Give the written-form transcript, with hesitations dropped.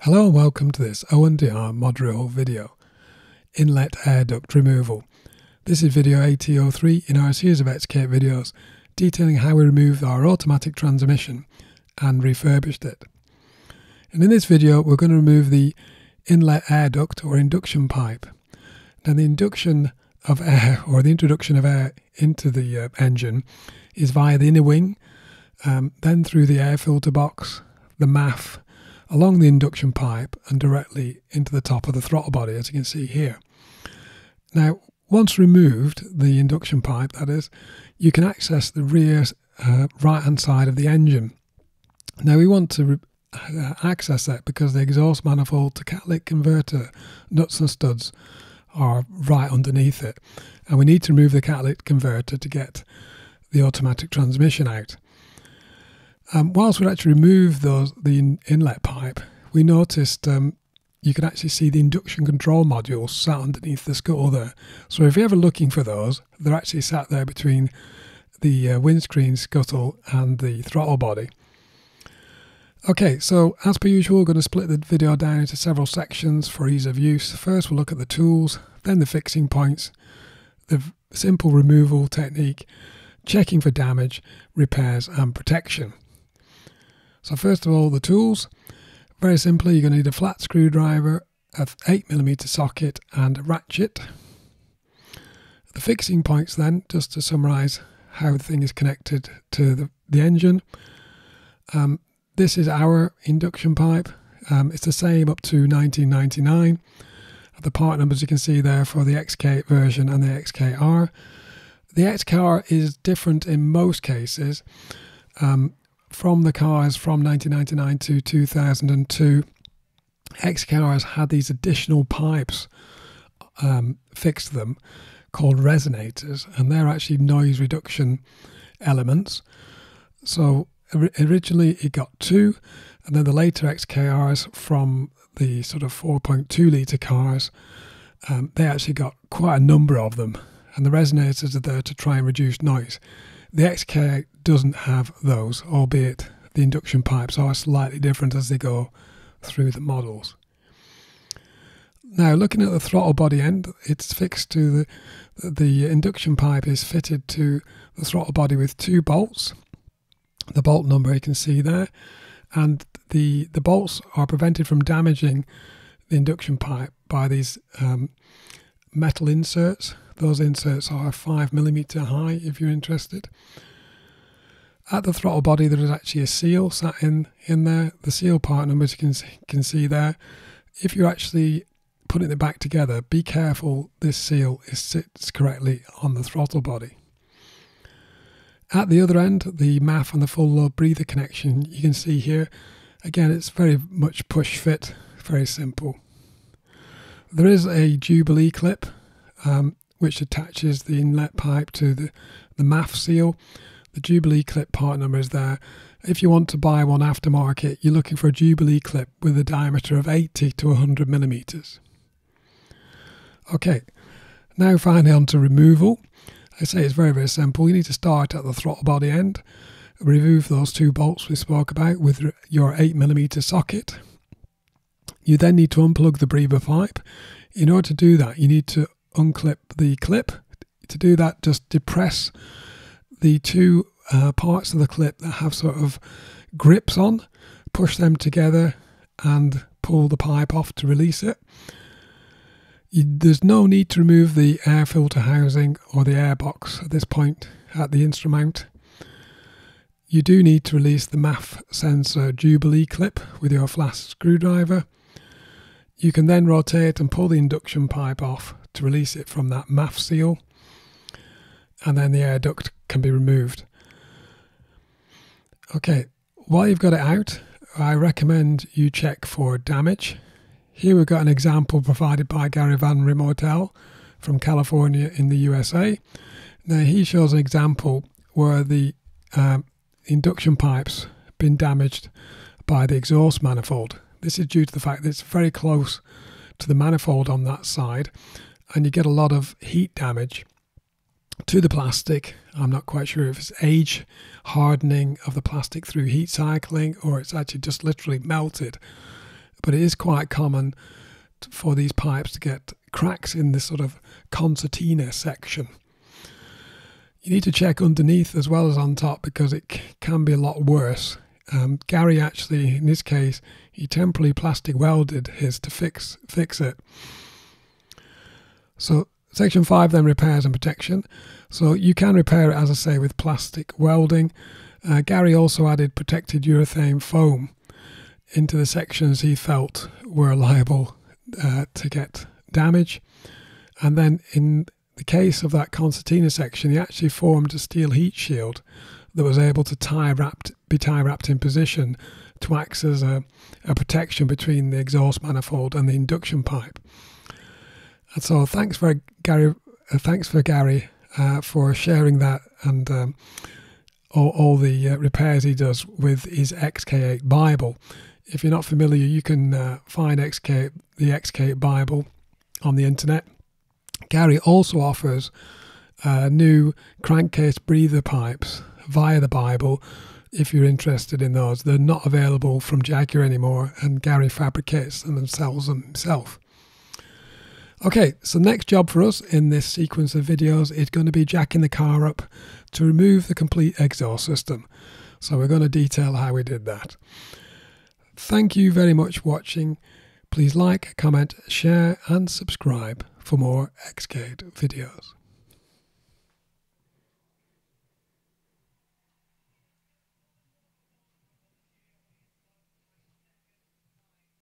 Hello and welcome to this O&DR Modurol video, Inlet Air Duct Removal. This is video AT03 in our series of XK8 videos detailing how we removed our automatic transmission and refurbished it. And in this video we're going to remove the inlet air duct or induction pipe. Now the induction of air or the introduction of air into the engine is via the inner wing, then through the air filter box, the MAF, along the induction pipe and directly into the top of the throttle body, as you can see here. Now, once removed, the induction pipe, that is, you can access the rear right-hand side of the engine. Now, we want to access that because the exhaust manifold to catalytic converter nuts and studs are right underneath it. And we need to remove the catalytic converter to get the automatic transmission out. Whilst we actually removed the inlet pipe, we noticed you can actually see the induction control modules sat underneath the scuttle there. So if you're ever looking for those, they're actually sat there between the windscreen scuttle and the throttle body. Okay, so as per usual, we're going to split the video down into several sections for ease of use. First, we'll look at the tools, then the fixing points, the simple removal technique, checking for damage, repairs and protection. So first of all, the tools. Very simply, you're going to need a flat screwdriver, an 8mm socket and a ratchet. The fixing points then, just to summarise how the thing is connected to the engine. This is our induction pipe. It's the same up to 1999. The part numbers you can see there for the XK8 version and the XKR. The XKR is different in most cases. From the cars from 1999 to 2002, XKRs had these additional pipes fixed to them called resonators, and they're actually noise reduction elements. So originally it got 2, and then the later XKRs from the sort of 4.2 litre cars, they actually got quite a number of them, and the resonators are there to try and reduce noise. The XK8 doesn't have those, albeit the induction pipes are slightly different as they go through the models. Now, looking at the throttle body end, it's fixed to the induction pipe is fitted to the throttle body with 2 bolts. The bolt number you can see there, and the bolts are prevented from damaging the induction pipe by these metal inserts. Those inserts are 5mm high if you're interested. At the throttle body there is actually a seal sat in there. The seal part numbers you can see there. If you're actually putting it back together, be careful this seal sits correctly on the throttle body. At the other end, the MAF and the full load breather connection you can see here. Again, it's very much push fit, very simple. There is a Jubilee clip which attaches the inlet pipe to the MAF seal. The Jubilee clip part number is there. If you want to buy one aftermarket, you're looking for a Jubilee clip with a diameter of 80 to 100mm. Okay, now finally on to removal. I say it's very, very simple. You need to start at the throttle body end, remove those 2 bolts we spoke about with your 8mm socket. You then need to unplug the breather pipe. In order to do that, you need to unclip the clip. To do that, just depress the 2 parts of the clip that have sort of grips on, push them together and pull the pipe off to release it. There's no need to remove the air filter housing or the air box at this point at the instrument. You do need to release the MAF sensor Jubilee clip with your flat screwdriver. You can then rotate and pull the induction pipe off to release it from that MAF seal, and then the air duct can be removed. Okay, while you've got it out, I recommend you check for damage. Here we've got an example provided by Gary VanRemortel from California in the USA. Now he shows an example where the induction pipe's been damaged by the exhaust manifold. This is due to the fact that it's very close to the manifold on that side, and you get a lot of heat damage to the plastic. I'm not quite sure if it's age hardening of the plastic through heat cycling or it's actually just literally melted. but it is quite common for these pipes to get cracks in this sort of concertina section. You need to check underneath as well as on top, because it can be a lot worse. Gary actually, in this case, he temporarily plastic welded his to fix it. So section 5 then, repairs and protection. So you can repair it, as I say, with plastic welding. Gary also added protected urethane foam into the sections he felt were liable to get damage. And then in the case of that concertina section, he actually formed a steel heat shield that was able to be tie wrapped in position to act as a protection between the exhaust manifold and the induction pipe. And so thanks for Gary for sharing that, and all the repairs he does with his XK8 Bible. If you're not familiar, you can find the XK8 Bible on the internet. Gary also offers new crankcase breather pipes via the Bible. If you're interested in those, they're not available from Jaguar anymore, and Gary fabricates them and sells them himself. Okay, so next job for us in this sequence of videos is going to be jacking the car up to remove the complete exhaust system. So we're going to detail how we did that. Thank you very much for watching. Please like, comment, share and subscribe for more XK8 videos.